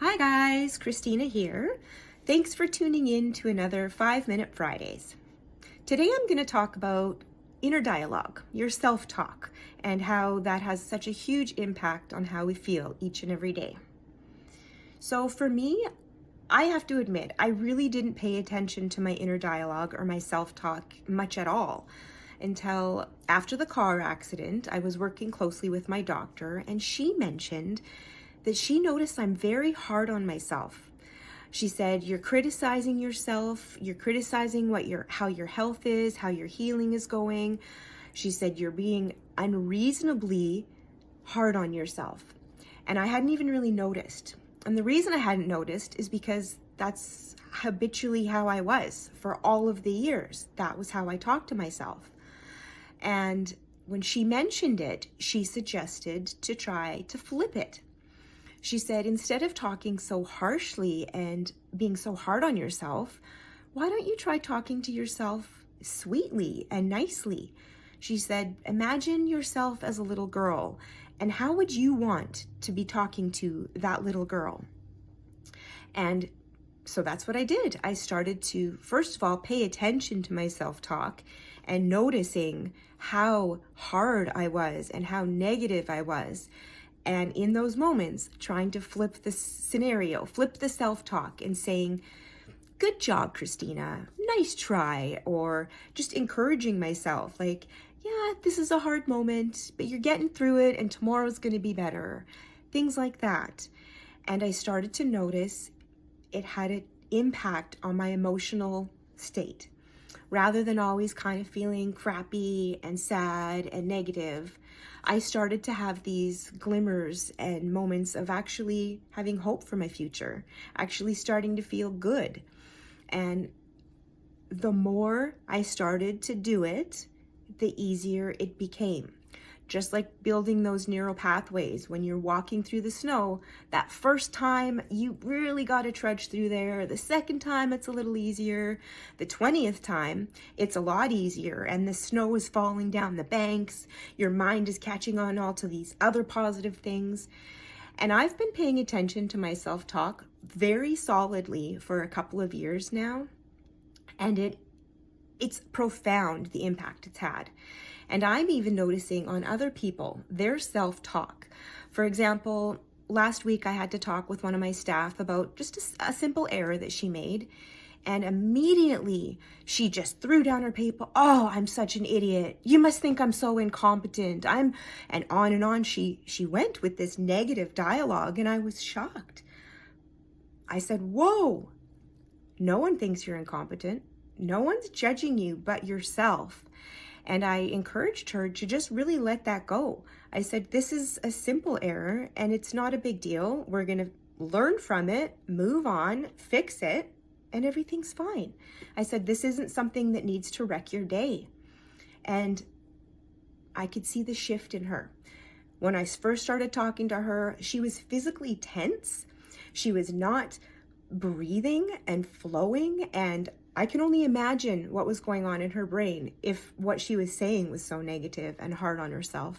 Hi guys, Christina here. Thanks for tuning in to another 5-Minute Fridays. Today I'm going to talk about inner dialogue, your self-talk, and how that has such a huge impact on how we feel each and every day. So for me, I have to admit, I really didn't pay attention to my inner dialogue or my self-talk much at all until after the car accident. I was working closely with my doctor, and she mentioned that she noticed I'm very hard on myself. She said, you're criticizing yourself, you're criticizing how your health is, how your healing is going. She said, you're being unreasonably hard on yourself. And I hadn't even really noticed. And the reason I hadn't noticed is because that's habitually how I was for all of the years. That was how I talked to myself. And when she mentioned it, she suggested to try to flip it. She said, instead of talking so harshly and being so hard on yourself, why don't you try talking to yourself sweetly and nicely? She said, imagine yourself as a little girl, and how would you want to be talking to that little girl? And so that's what I did. I started to, first of all, pay attention to my self-talk and noticing how hard I was and how negative I was. And in those moments, trying to flip the scenario, flip the self-talk and saying, good job, Christina, nice try, or just encouraging myself like, yeah, this is a hard moment, but you're getting through it and tomorrow's going to be better. Things like that. And I started to notice it had an impact on my emotional state. Rather than always kind of feeling crappy and sad and negative, I started to have these glimmers and moments of actually having hope for my future, actually starting to feel good. And the more I started to do it, the easier it became. Just like building those neural pathways when you're walking through the snow, that first time you really got to trudge through there. The second time it's a little easier. The 20th time it's a lot easier, and the snow is falling down the banks. Your mind is catching on all to these other positive things. And I've been paying attention to my self-talk very solidly for a couple of years now. And it's profound, the impact it's had. And I'm even noticing on other people, their self-talk. For example, last week I had to talk with one of my staff about just a simple error that she made. And immediately she just threw down her paper. Oh, I'm such an idiot. You must think I'm so incompetent. And on she went with this negative dialogue, and I was shocked. I said, whoa, no one thinks you're incompetent. No one's judging you but yourself. And I encouraged her to just really let that go. I said, this is a simple error and it's not a big deal. We're going to learn from it, move on, fix it, and everything's fine. I said, this isn't something that needs to wreck your day. And I could see the shift in her. When I first started talking to her, she was physically tense. She was not breathing and flowing, and I can only imagine what was going on in her brain if what she was saying was so negative and hard on herself.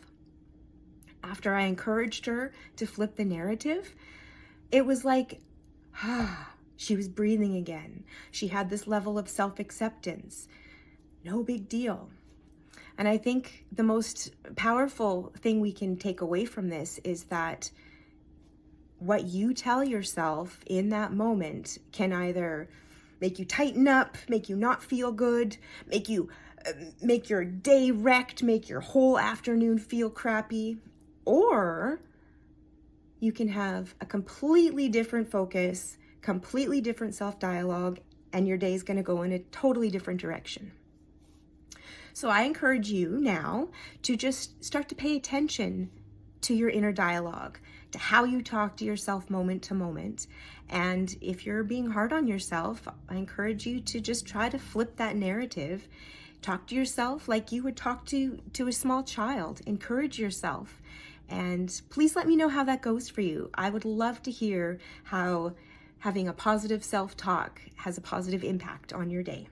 After I encouraged her to flip the narrative, it was like, she was breathing again. She had this level of self-acceptance. No big deal. And I think the most powerful thing we can take away from this is that what you tell yourself in that moment can either make you tighten up, make you not feel good, make your day wrecked, make your whole afternoon feel crappy, or you can have a completely different focus, completely different self-dialogue, and your day is going to go in a totally different direction. So I encourage you now to just start to pay attention to your inner dialogue, to how you talk to yourself moment to moment. And if you're being hard on yourself, I encourage you to just try to flip that narrative. Talk to yourself like you would talk to a small child. Encourage yourself. And please let me know how that goes for you. I would love to hear how having a positive self-talk has a positive impact on your day.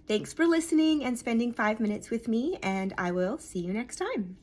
Thanks for listening and spending 5 minutes with me, and I will see you next time.